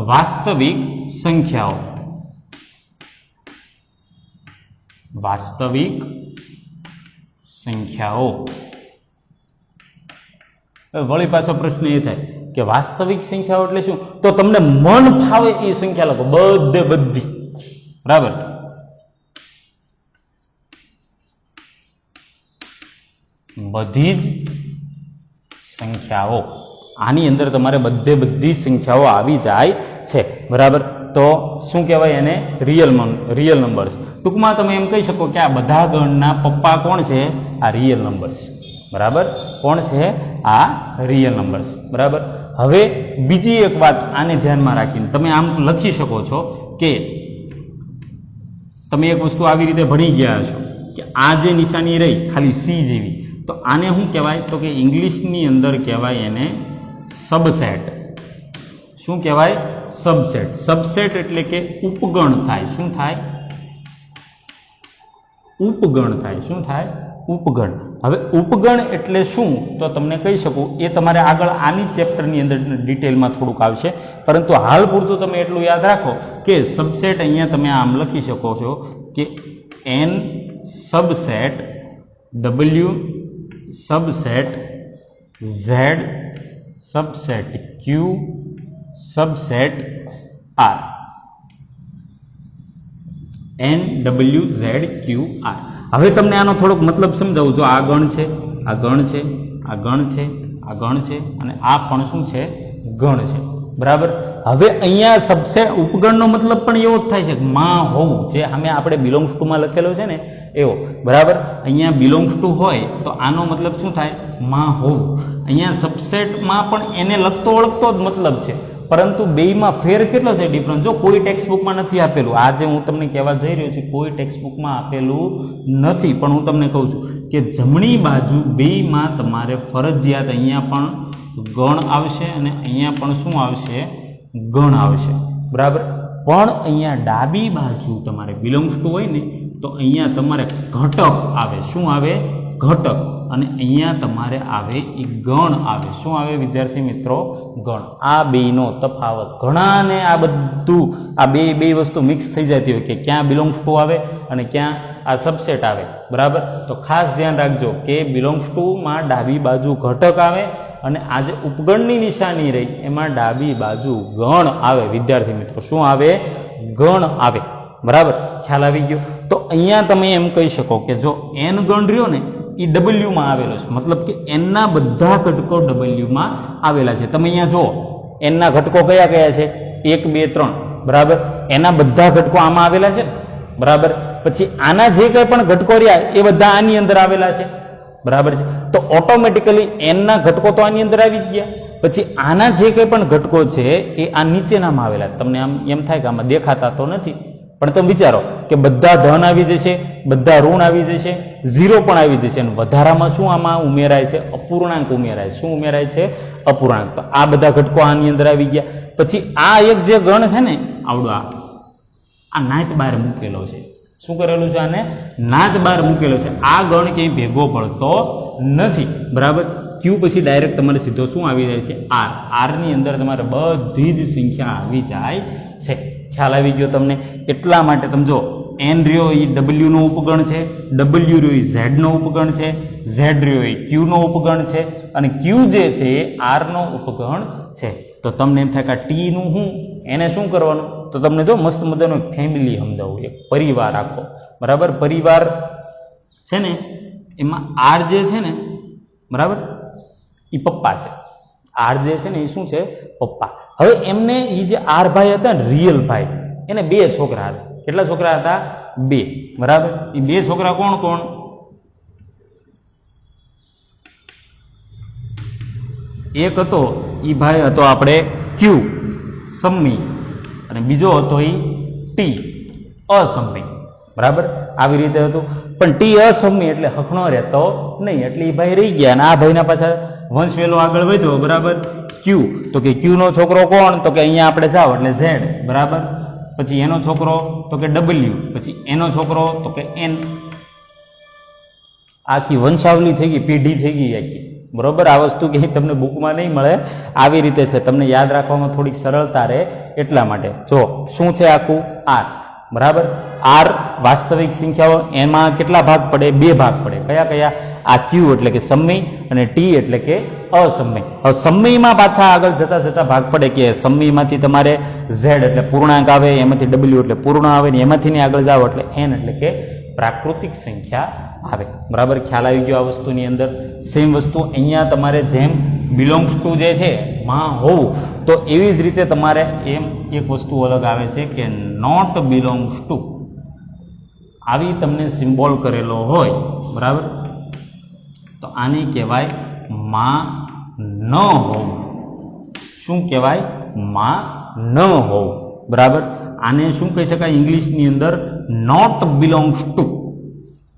વાસ્તવિક સંખ્યાઓ. વાસ્તવિક સંખ્યાઓ. વળી પાછો પ્રશ્ન એ થાય કે વાસ્તવિક સંખ્યાઓ એટલે શું? તો તમને મન ફાવે એ સંખ્યા લખો, બધે બધી. બરાબર. બધી જ સંખ્યાઓ, આની અંદર તમારે બધે બધી સંખ્યાઓ આવી જાય છે. બરાબર. તો શું કહેવાય એને? Real numbers. ટૂંકમાં તમે એમ કહી શકો કે આ બધા ગણના પપ્પા કોણ છે? આ રિયલ નંબર્સ. બરાબર. કોણ છે? આ રિયલ નંબર્સ. બરાબર. હવે બીજી એક વાત આને ધ્યાનમાં રાખીને તમે આમ લખી શકો છો કે તમે એક વસ્તુ આવી રીતે ભણી ગયા છો કે આ જે નિશાની રહી ખાલી સી જેવી, તો આને શું કહેવાય? તો કે ઇંગ્લિશની અંદર કહેવાય એને સબસેટ. શું કહેવાય? સબસેટ. સબસેટ એટલે કે ઉપગણ થાય. શું થાય? ઉપગણ થાય. શું થાય? ઉપગણ. હવે ઉપગણ એટલે શું? તો તમને કહી શકું, એ તમારે આગળ આની ચેપ્ટરની અંદર ડિટેલમાં થોડુંક આવશે, પરંતુ હાલ પૂરતું તમે એટલું યાદ રાખો કે સબસેટ અહીંયા તમે આમ લખી શકો છો કે n subset w subset z subset q subset r. n w z q r. હવે તમને આનો થોડોક મતલબ સમજાવું. જો આ ગણ છે, આ ગણ છે, આ ગણ છે, આ ગણ છે, અને આ પણ શું છે? ગણ છે. બરાબર. હવે અહીંયા સબસેટ ઉપગણનો મતલબ પણ એવો જ થાય છે કે માં હોવું, જે સામે આપણે બિલોંગ્સ ટુ માં લખેલો છે ને એવો. બરાબર. અહીંયા બિલોંગ્સ ટુ હોય તો આનો મતલબ શું થાય? માં હોવું. અહીંયા સબસેટમાં પણ એને લગતો ઓળખતો જ મતલબ છે, પરંતુ બેયમાં ફેર કેટલો છે? ડિફરન્સ. જો કોઈ ટેક્સ્ટબુકમાં નથી આપેલું, આજે હું તમને કહેવા જઈ રહ્યો છું, કોઈ ટેક્સ્ટબુકમાં આપેલું નથી, પણ હું તમને કહું છું કે જમણી બાજુ બેયમાં તમારે ફરજિયાત અહીંયા પણ ગણ આવશે અને અહીંયા પણ શું આવશે? ગણ આવશે. બરાબર. પણ અહીંયા ડાબી બાજુ તમારે બિલોંગ્સ ટુ હોય ને તો અહીંયા તમારે ઘટક આવે. શું આવે? ઘટક. અને અહીંયા તમારે આવે એ ગણ આવે. શું આવે વિદ્યાર્થી મિત્રો? ગણ. આ બેયનો તફાવત ઘણાને આ બધું આ બે વસ્તુ મિક્સ થઈ જતી હોય કે ક્યાં બિલોંગ્સ ટુ આવે અને ક્યાં આ સબસેટ આવે. બરાબર. તો ખાસ ધ્યાન રાખજો કે બિલોંગ્સ ટુમાં ડાબી બાજુ ઘટક આવે અને આ જે ઉપગણની નિશાની રહી એમાં ડાબી બાજુ ગણ આવે. વિદ્યાર્થી મિત્રો શું આવે? ગણ આવે. બરાબર. ખ્યાલ આવી ગયો? તો અહીંયા તમે એમ કહી શકો કે જો n ગણ રહ્યો ને એ W માં આવેલો છે, મતલબ કે n ના બધા ઘટકો W માં આવેલા છે. તમે અહીંયા જુઓ n ના ઘટકો કયા કયા છે? 1 2 3. બરાબર. એના બધા ઘટકો આમાં આવેલા છે. બરાબર. પછી આના જે કંઈ પણ ઘટકો રહ્યા એ બધા આની અંદર આવેલા છે. બરાબર છે. તો ઓટોમેટિકલી n ના ઘટકો તો આની અંદર આવી ગયા. પછી આના જે કંઈ પણ ઘટકો છે એ આ નીચેનામાં આવેલા. તમને આમ એમ થાય કે આમાં દેખાતા તો નથી, પણ તમે વિચારો કે બધા ધન આવી જશે, બધા ઋણ આવી જશે, 0 પણ આવી જશે, અને વધારામાં શું આમાં ઉમેરાય છે? અપૂર્ણાંક ઉમેરાય. શું ઉમેરાય છે? અપૂર્ણાંક. તો આ બધા ઘટકો આની અંદર આવી ગયા. પછી આ એક જે ગણ છે ને આવડો આ નાત બહાર મૂકેલો છે, શું કરેલું છે? આને નાત બહાર મૂકેલો છે. આ ગણ ક્યાંય ભેગો પડતો નથી, બરાબર. ક્યુ પછી ડાયરેક્ટ તમારે સીધો શું આવી જાય છે? આર. આરની અંદર તમારે બધી જ સંખ્યા આવી જાય છે. ખ્યાલ આવી ગયો તમને? એટલા માટે તમે જો એન રહ્યો એ ડબલ્યુ નો ઉપગણ છે, ડબલ્યુ રહ્યો એ ઝેડ નો ઉપગણ છે, ઝેડ રહ્યો એ ક્યુ નો ઉપગણ છે, અને ક્યુ જે છે એ આર નો ઉપગણ છે. તો તમને એમ થાય કે આ ટી નું હું એને શું કરવાનું? તો તમને જો મસ્ત મજાનો ફેમિલી સમજાવું, એક પરિવાર આખો, બરાબર. પરિવાર છે ને એમાં આર જે છે ને, બરાબર, એ પપ્પા છે. આર જે છે ને એ શું છે? પપ્પા. હવે એમને એ જે આર ભાઈ હતા ને, રિયલ ભાઈ, એને 2 છોકરા હતા. કેટલા છોકરા હતા? 2, બરાબર. એ 2 છોકરા કોણ કોણ? એક હતો એ ભાઈ હતો આપણે ક્યુ, સમ્મી, અને બીજો હતો એ ટી, અસમ્મી, બરાબર. આવી રીતે હતું. પણ ટી અસમ્મી એટલે હખણો રહેતો નહીં, એટલે એ ભાઈ રહી ગયા. અને આ ભાઈના પાછળ વંશ વેલો આગળ વધ્યો, બરાબર. ક્યુ, તો કે ક્યુ નો છોકરો કોણ? તો કે અહીંયા આપણે જાઓ એટલે ઝેડ, બરાબર. પછી એનો છોકરો તો કે ડબલ્યુ, પછી એનો છોકરો તો કે એન. આખી વંશાવલી થઈ ગઈ, પેઢી થઈ ગઈ આખી, બરોબર. આ વસ્તુ કે તમને બુકમાં નહીં મળે, આવી રીતે છે. તમને યાદ રાખવામાં થોડીક સરળતા રહે એટલા માટે. જો શું છે આખું? આર, બરાબર. આર વાસ્તવિક સંખ્યાઓ, એમાં કેટલા ભાગ પડે? 2 ભાગ પડે. કયા કયા? આ ક્યુ એટલે કે સમ્મી, અને ટી એટલે કે અસમ્મી. હવે સમ્મીમાં પાછા આગળ જતા જતા ભાગ પડે કે સમ્મીમાંથી તમારે ઝેડ એટલે પૂર્ણાંક આવે, એમાંથી ડબલ્યુ એટલે પૂર્ણ આવે, ને એમાંથી આગળ જાઓ એટલે એન એટલે કે પ્રાકૃતિક સંખ્યા આવે, બરાબર. ખ્યાલ આવી ગયો આ વસ્તુની અંદર? સેમ વસ્તુ અહીંયા તમારે જેમ બિલોંગ્સ ટુ જે છે માં હોવું, તો એવી જ રીતે તમારે એમ એક વસ્તુ અલગ આવે છે કે નોટ બિલોંગ્સ ટુ. આવી તમને સિમ્બોલ કરેલો હોય, બરાબર, તો આને કહેવાય માં ન હોવું. શું કહેવાય? માં ન હોવું, બરાબર. આને શું કહી શકાય ઇંગ્લિશની અંદર? Not belongs to.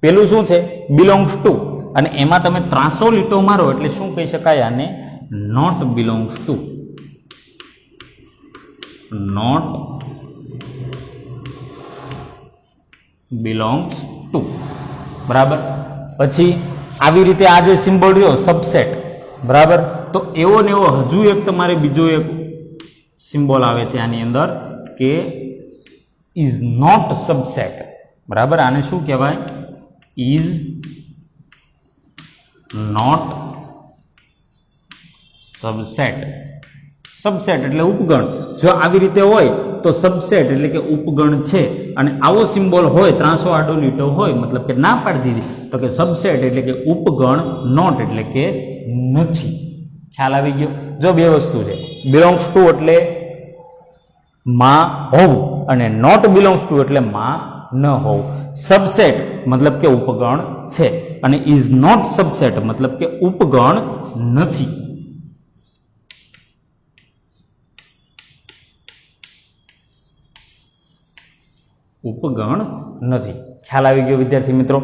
પેલું શું છે? Belongs to. અને એમાં તમે ત્રાસો લીટો મારો એટલે શું કહી શકાય? આને not belongs to. Not belongs to, બરાબર. પછી આવી રીતે આ જે સિમ્બોલ રહ્યો સબસેટ, બરાબર. તો એવો ને એવો હજુ એક તમારે બીજો એક સિમ્બોલ આવે છે આની અંદર કે ઇઝ નોટ સબસેટ, બરાબર. આને શું કહેવાય? Is not subset. સબસેટ એટલે ઉપગણ. જો આવી રીતે હોય તો સબસેટ એટલે કે ઉપગણ છે. અને આવો સિમ્બોલ હોય, ત્રાસો આડો લીટો હોય, મતલબ કે ના પાડી દીધી, તો કે સબસેટ એટલે કે ઉપગણ, નોટ એટલે કે નથી. ખ્યાલ આવી ગયો? જો 2 વસ્તુ છે. બિલોંગ્સ ટુ એટલે માં હોવું, અને નોટ બિલોંગ્સ ટુ એટલે માં ન હોવું. સબસેટ મતલબ કે ઉપગણ છે, અને ઇઝ નોટ સબસેટ મતલબ કે ઉપગણ નથી. ઉપગણ નથી. ખ્યાલ આવી ગયો વિદ્યાર્થી મિત્રો?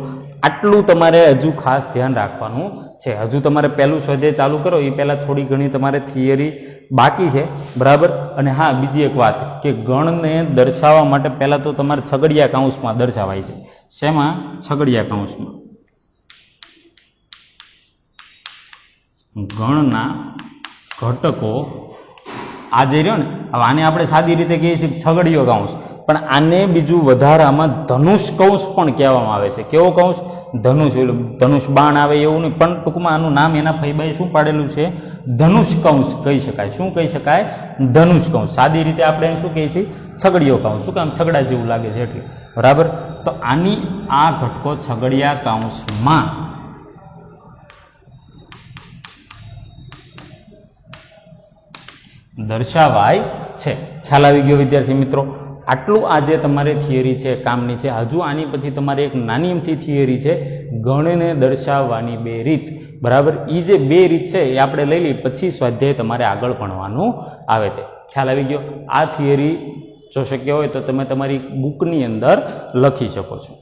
આટલું તમારે હજુ ખાસ ધ્યાન રાખવાનું છે. હજુ તમારે પહેલું સ્વાધ્યાય ચાલુ કરો એ પહેલાં થોડી ઘણી તમારે થિયરી બાકી છે, બરાબર. અને હા, બીજી એક વાત કે ગણને દર્શાવવા માટે પહેલાં તો તમારે છગડિયા કૌંસમાં દર્શાવાય છે. શેમાં? છગડિયા કૌંસમાં. ગણના ઘટકો આ જે રહ્યો ને, હવે આને આપણે સાદી રીતે કહીએ છીએ છગડીયો કૌંસ, પણ આને બીજું વધારામાં ધનુષ કૌંસ પણ કહેવામાં આવે છે. કેવો કૌંસ? ધનુષ. ધનુષ બાણ આવે એવું નહીં, પણ ટૂંકમાં આનું નામ એના ફઈબાએ શું પાડેલું છે? ધનુષ કૌંસ કહી શકાય. શું કહી શકાય? ધનુષ કૌંસ. સાદી રીતે આપણે શું કહીએ છીએ? છગડીયો કૌંસ. શું કામ? છગડા જેવું લાગે છે એટલે, બરાબર. તો આની આ ઘટકો છગડિયા કૌંસમાં દર્શાવાય છે. ખ્યાલ આવી ગયો વિદ્યાર્થી મિત્રો? આટલું આ જે તમારે થિયરી છે કામની છે. હજુ આની પછી તમારે એક નાની અમથી થિયરી છે, ગણને દર્શાવવાની 2 રીત, બરાબર. એ જે 2 રીત છે એ આપણે લઈ લઈએ, પછી સ્વાધ્યાય તમારે આગળ ભણવાનું આવે છે. ખ્યાલ આવી ગયો? આ થિયરી જો શક્ય હોય તો તમે તમારી બુકની અંદર લખી શકો છો.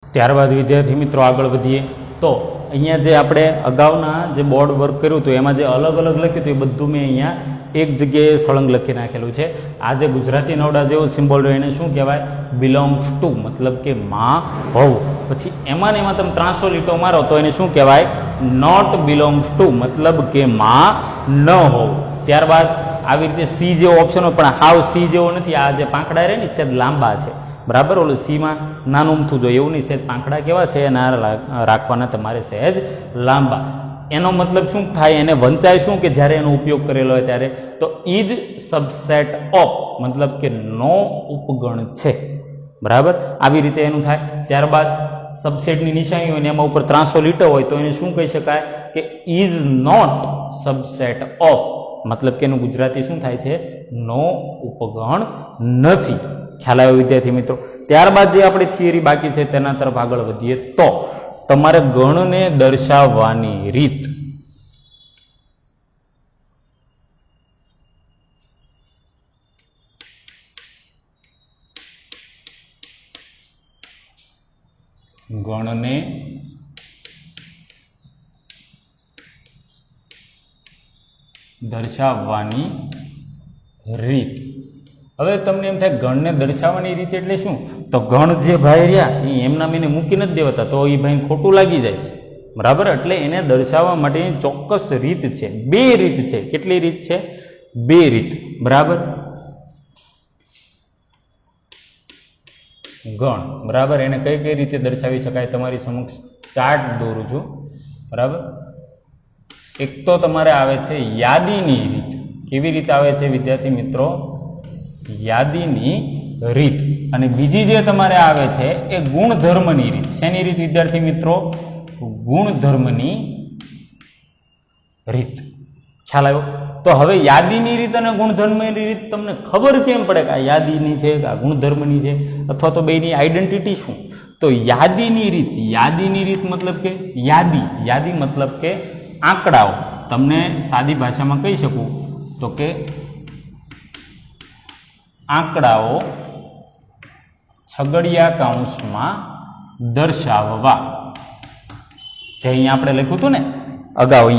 ત્યારબાદ વિદ્યાર્થી મિત્રો આગળ વધીએ તો અહીંયા જે આપણે અગાઉના જે બોર્ડ વર્ક કર્યું હતું એમાં જે અલગ અલગ લખ્યું હતું એ બધું મેં અહીંયા એક જગ્યાએ સળંગ લખી નાખેલું છે. આ જે ગુજરાતી નવડા જેવો સિમ્બોલ રહ્યો એને શું કહેવાય? બિલોંગ્સ ટુ, મતલબ કે માં હોવું. પછી એમાં ને એમાં તમે ત્રાસો લીટો મારો તો એને શું કહેવાય? નોટ બિલોંગ્સ ટુ, મતલબ કે માં ન હોવું. ત્યારબાદ આવી રીતે સી જેવો ઓપ્શન હોય પણ હાવ સી જેવો નથી. આ જે પાંખડા રહે ને સેજ લાંબા છે, બરાબર. ઓલું સીમાં નાનું અમથું જોઈએ એવું નહીં, સહેજ પાંખડા કેવા છે એના રાખવાના તમારે સહેજ લાંબા. એનો મતલબ શું થાય? એને વંચાય શું કે જ્યારે એનો ઉપયોગ કરેલો હોય ત્યારે તો ઇઝ સબસેટ ઓફ, મતલબ કે નો ઉપગણ છે, બરાબર. આવી રીતે એનું થાય. ત્યારબાદ સબસેટની નિશાની હોય ને એમાં ઉપર ત્રાસો લીટો હોય તો એને શું કહી શકાય? કે ઇઝ નોટ સબસેટ ઓફ, મતલબ કે એનું ગુજરાતી શું થાય છે? નો ઉપગણ નથી. ખ્યાલ આવ્યો વિદ્યાર્થી મિત્રો? ત્યારબાદ જે આપણી થિયરી બાકી છે તેના તરફ આગળ વધીએ તો તમારે ગણને દર્શાવવાની રીત. ગણને દર્શાવવાની રીત. હવે તમને એમ થાય ગણને દર્શાવવાની રીત એટલે શું? તો ગણ જે ભાઈ રહ્યા એ એમના એને મૂકી નથી દેવાતા, તો એ ભાઈને ખોટું લાગી જાય છે, બરાબર. એટલે એને દર્શાવવા માટેની ચોક્કસ રીત છે. બે રીત છે. કેટલી રીત છે? બે રીત, બરાબર. ગણ, બરાબર. એને કઈ કઈ રીતે દર્શાવી શકાય? તમારી સમક્ષ ચાર્ટ દોરું છું, બરાબર. એક તો તમારે આવે છે યાદીની રીત. કેવી રીતે આવે છે વિદ્યાર્થી મિત્રો? યાદીની રીત. અને બીજી જે તમારે આવે છે એ ગુણધર્મની રીત. શેની રીત વિદ્યાર્થી મિત્રો? ગુણધર્મની રીત. ખ્યાલ આવ્યો? તો હવે યાદીની રીત અને ગુણધર્મની રીત તમને ખબર કેમ પડે કે આ યાદીની છે કે આ ગુણધર્મની છે, અથવા તો બેની આઈડેન્ટિટી શું? તો યાદીની રીત. યાદીની રીત મતલબ કે યાદી મતલબ કે આંકડાઓ. તમને સાદી ભાષામાં કહી શકું તો કે આંકડાઓ છગડિયા કૌંસમાં દર્શાવવા. જે અહીંયા આપણે લખ્યું હતું ને અગાઉ,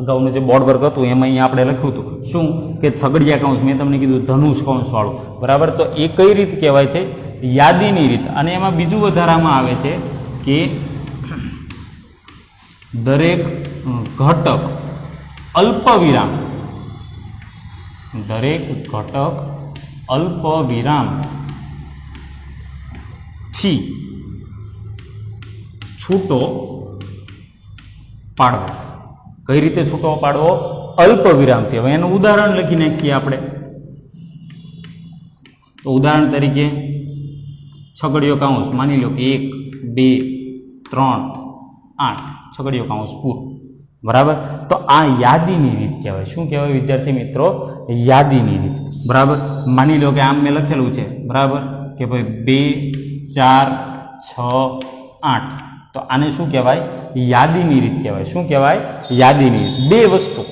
અગાઉનું જે બોર્ડ વર્ક હતું એમાં અહીંયા આપણે લખ્યું હતું શું કે છગડિયા કૌંસ. મેં તમને કીધું ધનુષ કૌંસ વાળું, બરાબર. તો એ કઈ રીત કહેવાય છે? યાદીની રીત. અને એમાં બીજું વધારામાં આવે છે કે દરેક ઘટક અલ્પ વિરામ, દરેક ઘટક અલ્પ વિરામ થી છૂટો પાડવો. કઈ રીતે છૂટો પાડવો? અલ્પ વિરામથી. હવે એનું ઉદાહરણ લખી નાખીએ આપણે. તો ઉદાહરણ તરીકે છગડીયો કૌંસ માની લો કે 1 2 3 8 છગડીયો કૌંસ પૂરો, બરાબર. તો આ યાદીની રીત કહેવાય. શું કહેવાય વિદ્યાર્થી મિત્રો? યાદીની રીત, બરાબર. માની લો કે આમ મેં લખેલું છે, બરાબર, કે ભાઈ 2 4 6 8. તો આને શું કહેવાય? યાદીની રીત કહેવાય. શું કહેવાય? યાદીની રીત. બે વસ્તુ,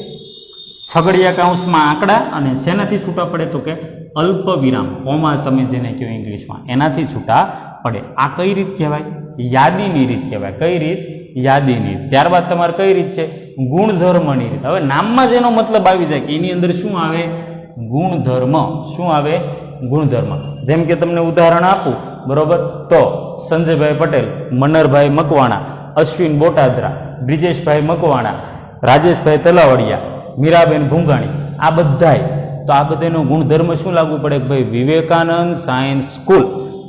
છગડિયા કૌંસમાં આંકડા અને શેનાથી છૂટા પડે? તો કે અલ્પ વિરામ, કોમા તમે જેને કહો ઇંગ્લિશમાં, એનાથી છૂટા પડે. આ કઈ રીત કહેવાય? યાદીની રીત કહેવાય. કઈ રીત? યાદીની રીત. ત્યારબાદ તમારે કઈ રીત છે? ગુણધર્મની રીત. હવે નામમાં જ એનો મતલબ આવી જાય કે એની અંદર શું આવે? ગુણધર્મ. શું આવે? ગુણધર્મ. જેમ કે તમને ઉદાહરણ આપું, બરોબર, તો સંજયભાઈ પટેલ, મનરભાઈ મકવાણા, અશ્વિન બોટાદરા, બ્રિજેશભાઈ મકવાણા, રાજેશભાઈ તલાવડિયા, મીરાબેન ભૂંગાણી, આ બધાય. તો આ બધાનો ગુણધર્મ શું લાગુ પડે? ભાઈ વિવેકાનંદ સાયન્સ સ્કૂલ,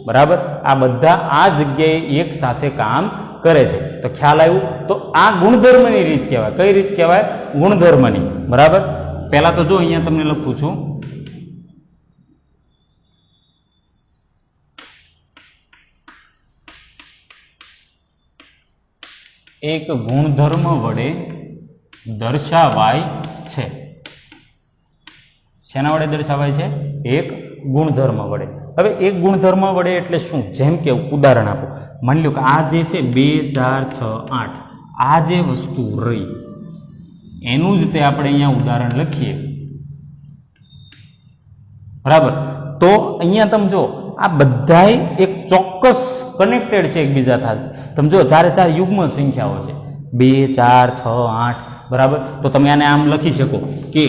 બરાબર. આ બધા આ જગ્યાએ એક સાથે કામ કરે છે. તો ખ્યાલ આવ્યું? તો આ ગુણધર્મની રીત કહેવાય. કઈ રીત કહેવાય? ગુણધર્મની, બરાબર. પહેલા તો જો અહીંયા તમને લખું છું, એક ગુણધર્મ વડે દર્શાવાય છે. શેના વડે દર્શાવાય છે? એક ગુણધર્મ વડે. હવે એક ગુણધર્મ વડે એટલે શું? જેમ કે ઉદાહરણ આપો. માની લો કે આ જે છે 2 4 6 8, આ જે વસ્તુ રહી એનું જ તે આપણે અહીંયા ઉદાહરણ લખીએ, બરાબર. તો અહીંયા તમે જો આ બધાય એક ચોક્કસ કનેક્ટેડ છે એકબીજા સાથે. તમે જો 4 4 યુગ્મ સંખ્યાઓ છે, 2 4 6 8, બરાબર. તો તમે આને આમ લખી શકો કે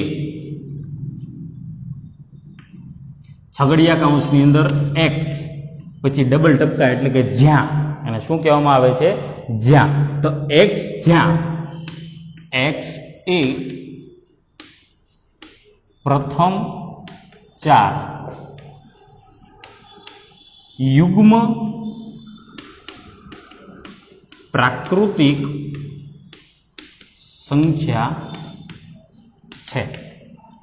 છગડિયા કૌંસની અંદર x પછી ડબલ ટપકા એટલે કે જ્યાં, અને શું કહેવામાં આવે છે? જ્યાં. તો x જ્યાં x એ પ્રથમ 4 યુગ્મ પ્રાકૃતિક સંખ્યા છે.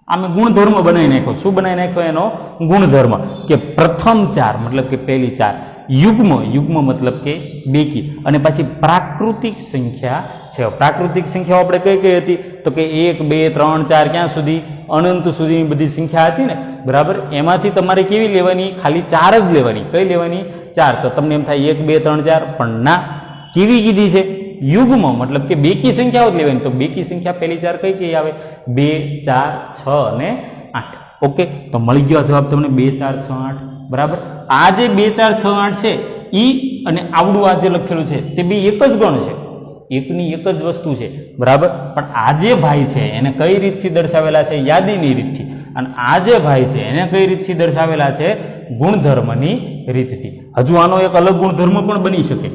આમે ગુણધર્મ બનાવી નાખ્યો. શું બનાવી નાખ્યો? એનો ગુણધર્મ કે પ્રથમ 4 મતલબ કે પહેલી 4, યુગ્મ મતલબ કે બેકી, અને પછી પ્રાકૃતિક સંખ્યા છે. પ્રાકૃતિક સંખ્યાઓ આપણે કઈ કઈ હતી? તો કે 1 2 3 4 ક્યાં સુધી? અનંત સુધીની બધી સંખ્યા હતી ને, બરાબર. એમાંથી તમારે કેવી લેવાની? ખાલી 4 જ લેવાની. કઈ લેવાની? 4. તો તમને એમ થાય 1 2 3 4, પણ ના, કેવી કીધી છે? યુગ્મ મતલબ કે બેકી સંખ્યાઓ જ લેવાની. તો બેકી સંખ્યા પહેલી 4 કઈ કઈ આવે? 2 4 6 અને 8. ઓકે, તો મળી ગયો જવાબ તમને 2 4 6 8. બરાબર. આ જે 2 4 6 8 છે ઈ અને આવડું આ જે લખેલું છે તે બે એક જ ગણ છે, એકની એક જ વસ્તુ છે. બરાબર. પણ આ જે ભાઈ છે એને કઈ રીતથી દર્શાવેલા છે? યાદીની રીતથી. અને આ જે ભાઈ છે એને કઈ રીતથી દર્શાવેલા છે? ગુણધર્મની રીતથી. હજુ આનો એક અલગ ગુણધર્મ પણ બની શકે.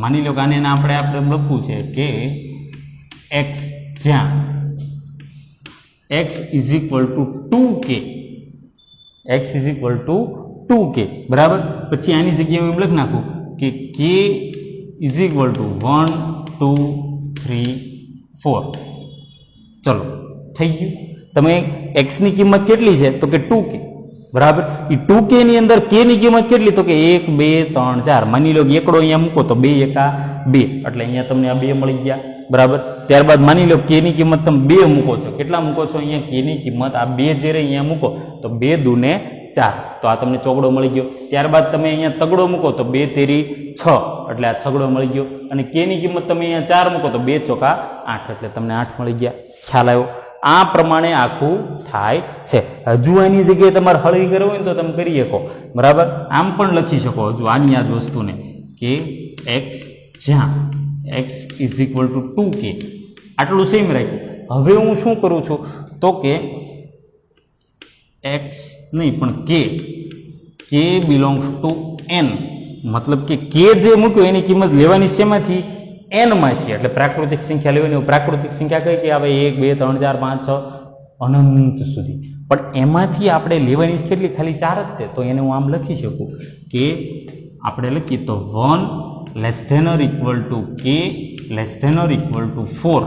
માની લો કે આને આપણે લખવું છે કે x જ્યાં x is equal to 2k, x is equal to 2k. બરાબર. પછી આની જગ્યાએ એમ લખી નાખું કે k ઇઝ ઇક્વલ ટુ 1 2 3 4. ચલો, થઈ ગયું. તમે x ની કિંમત કેટલી છે? તો કે 2k. બરાબર. એ 2k ની અંદર k ની કિંમત કેટલી? તો કે 1 2 3 4. માની લો કે એકડો અહીંયા મૂકો તો 2 એકા 2, એટલે અહીંયા તમને આ 2 મળી ગયા. બરાબર. ત્યારબાદ માની લો k ની કિંમત તમે 2 મૂકો છો. કેટલા મૂકો છો? અહીંયા k ની કિંમત આ 2 જ્યારે અહીંયા મૂકો તો 2 દૂને 4, તો આ તમને ચોગડો મળી ગયો. ત્યારબાદ તમે અહીંયા તગડો મૂકો તો 2 તેરી 6, એટલે આ છગડો મળી ગયો. અને k ની કિંમત તમે અહીંયા 4 મૂકો તો 2 ચોકા 8, એટલે તમને 8 મળી ગયા. ખ્યાલ આવ્યો? આ પ્રમાણે આખું થાય છે. હજુ આની જગ્યાએ તમારે હળવી કરવું હોય ને તો તમે કરી શકો. બરાબર. આમ પણ લખી શકો હજુ આની આ જ વસ્તુને કે x જ્યાં x is equal to 2k. આટલું સેમ રાખ્યું. હવે હું શું કરું છું? તો કે x નહીં પણ k બિલોંગ્સ ટુ n, મતલબ કે k જે મૂક્યું એની કિંમત લેવાની શેમાંથી? n માંથી. એટલે પ્રાકૃતિક સંખ્યા લેવાની. પ્રાકૃતિક સંખ્યા કઈ કઈ આવે? 1 2 3 4 5 6 અનંત સુધી. પણ એમાંથી આપણે લેવાની કેટલી? ખાલી 4 જ છે. તો એને હું આમ લખી શકું કે આપણે લખીએ તો 1 less than or equal to k less than or equal to 4.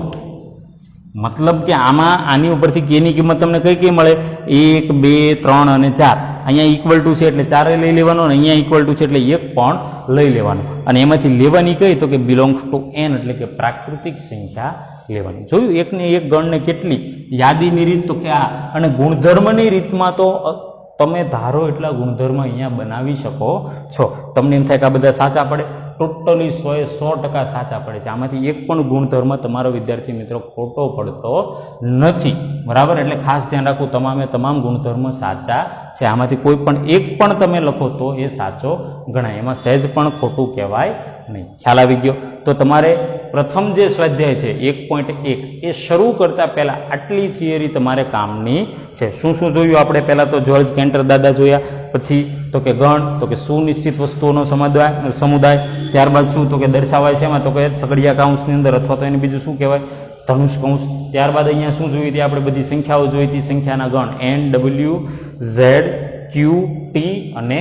મતલબ કે આમાં આની ઉપરથી k ની કિંમત તમને કઈ કઈ મળે? 1 2 3 અને 4. અહીંયા ઇક્વલ ટુ છે એટલે 4 લઈ લેવાનો, અને અહીંયા ઇક્વલ ટુ છે એટલે 1 પણ લઈ લેવાનું. અને એમાંથી લેવાની કઈ? તો કે બિલોંગ્સ ટુ n, એટલે કે પ્રાકૃતિક સંખ્યા લેવાની. જોયું? એકની એક ગણને કેટલી યાદીની રીત, તો કે આ. અને ગુણધર્મની રીતમાં તો તમે ધારો એટલા ગુણધર્મ અહીંયા બનાવી શકો છો. તમને એમ થાય કે આ બધા સાચા પડે? ટોટલી 100% સાચા પડે છે. આમાંથી એક પણ ગુણધર્મ તમારો વિદ્યાર્થી મિત્રો ખોટો પડતો નથી. બરાબર. એટલે ખાસ ધ્યાન રાખવું, તમામ ગુણધર્મ સાચા છે. આમાંથી કોઈ પણ એક પણ તમે લખો તો એ સાચો ગણાય. એમાં સહેજ પણ ખોટું કહેવાય નહીં. ખ્યાલ આવી ગયો? તો તમારે પ્રથમ જે સ્વાધ્યાય છે 1.1 એ શરૂ કરતા પહેલા આટલી થિયરી તમારે કામની છે. શું શું જોયું આપણે? પહેલા તો જ્યોર્જ કેન્ટર દાદા જોયા, પછી તો કે ગણ, તો કે સુનિશ્ચિત વસ્તુઓનો સમુદાય. ત્યારબાદ શું? તો કે દર્શાવાય છે એમાં, તો કે છગડિયા કૌંસની અંદર, અથવા તો એને બીજું શું કહેવાય? ધનુષ કૌંસ. ત્યારબાદ અહીંયા શું જોઈ હતી? આપણે બધી સંખ્યાઓ જોઈ હતી, સંખ્યાના ગણ n w z q t અને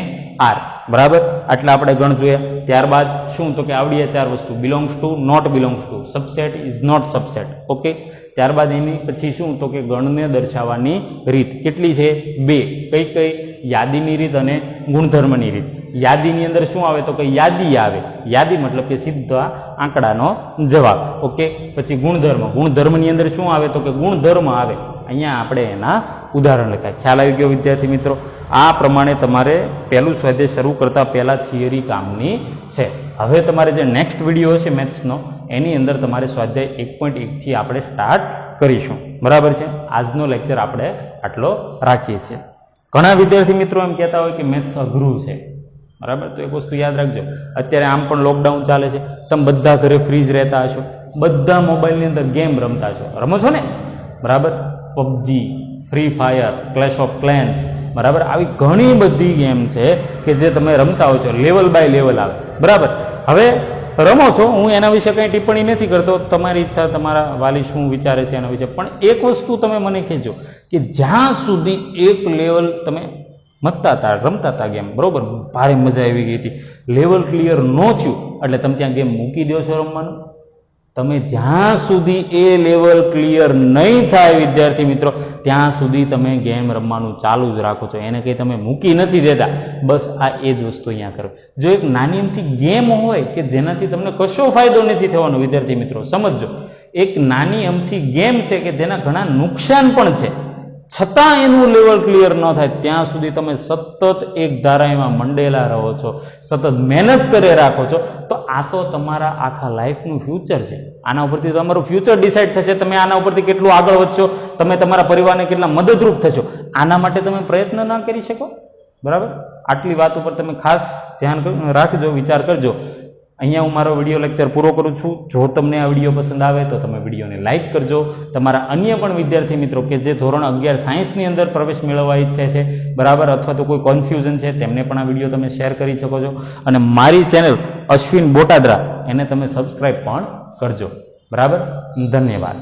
r. બરાબર. આટલા આપણે ગણ જોયા. ત્યારબાદ શું? તો કે આવડી 4 વસ્તુ: belongs to, not belongs to, subset, is not subset. Okay. ત્યારબાદ એની પછી શું? તો કે ગણને દર્શાવવાની રીત કેટલી છે? 2. કઈ કઈ? યાદીની રીત અને ગુણધર્મની રીત. યાદીની અંદર શું આવે? તો કે યાદી આવે. યાદી મતલબ કે સીધા આંકડાનો જવાબ. ઓકે. પછી ગુણધર્મની અંદર શું આવે? તો કે ગુણધર્મ આવે. અહીંયા આપણે એના ઉદાહરણ લખાય. ખ્યાલ આવી ગયો વિદ્યાર્થી મિત્રો? આ પ્રમાણે તમારે પહેલું સ્વાધ્યાય શરૂ કરતા પહેલા થિયરી કામની છે. હવે તમારે જે નેક્સ્ટ વિડીયો છે મેથ્સનો, એની અંદર તમારે સ્વાધ્યાય 1.1 થી આપણે સ્ટાર્ટ કરીશું. બરાબર છે? આજનો લેક્ચર આપણે આટલો રાખીએ છીએ. ઘણા વિદ્યાર્થી મિત્રો એમ કહેતા હોય કે મેથ્સ અઘરું છે. બરાબર. તો એક વસ્તુ યાદ રાખજો, અત્યારે આમ પણ લોકડાઉન ચાલે છે. તમે બધા ઘરે ફ્રી જ રહેતા હશો, બધા મોબાઈલની અંદર ગેમ રમતા છો. રમો છો ને? બરાબર. PUBG, Free Fire, Clash of Clans, બરાબર, આવી ઘણી બધી ગેમ છે કે જે તમે રમતા હોય છો, લેવલ બાય લેવલ આવે, બરાબર. હવે રમો છો, હું એના વિશે કંઈ ટિપ્પણી નથી કરતો, તમારી ઈચ્છા, તમારા વાલી શું વિચારે છે એના વિશે. પણ એક વસ્તુ તમે મને કહેજો કે જ્યાં સુધી એક લેવલ તમે રમતા હતા ગેમ, બરોબર, ભારે મજા આવી ગઈ હતી, લેવલ ક્લિયર ન થયું એટલે તમે ત્યાં ગેમ મૂકી દો છો રમવાનું. તમે જ્યાં સુધી એ લેવલ ક્લિયર નહીં થાય વિદ્યાર્થી મિત્રો, ત્યાં સુધી તમે ગેમ રમવાનું ચાલુ જ રાખો છો, એને કંઈ તમે મૂકી નથી દેતા. બસ આ એ જ વસ્તુ અહીંયા કરો. જો એક નાની અમથી ગેમ હોય કે જેનાથી તમને કશો ફાયદો નથી થવાનો વિદ્યાર્થી મિત્રો, સમજો, એક નાની અમથી ગેમ છે કે જેના ઘણા નુકસાન પણ છે, છતાં એનું લેવલ ક્લિયર ન થાય ત્યાં સુધી તમે સતત એક ધારામાં મંડેલા રહો છો, સતત મહેનત કરે રાખો છો, તો આ તો તમારા આખા લાઈફનું ફ્યુચર છે. આના ઉપરથી તમારું ફ્યુચર ડિસાઇડ થશે, તમે આના ઉપરથી કેટલું આગળ વધશો, તમે તમારા પરિવારને કેટલા મદદરૂપ થશો, આના માટે તમે પ્રયત્ન ના કરી શકો, બરાબર. આટલી વાત ઉપર તમે ખાસ ધ્યાન રાખજો, વિચાર કરજો. અહીંયા હું મારો વિડીયો લેક્ચર પૂરો કરું છું. જો તમને આ વિડીયો પસંદ આવે તો તમે વિડીયોને લાઇક કરજો. તમારા અન્ય પણ વિદ્યાર્થી મિત્રો કે જે ધોરણ 11 સાયન્સની અંદર પ્રવેશ મેળવવા ઈચ્છે છે, બરાબર, અથવા તો કોઈ કન્ફ્યુઝન છે, તેમને પણ આ વિડીયો તમે શેર કરી શકો છો. અને મારી ચેનલ અશ્વિન બોટાદરા એને તમે સબસ્ક્રાઈબ પણ કરજો, બરાબર. ધન્યવાદ.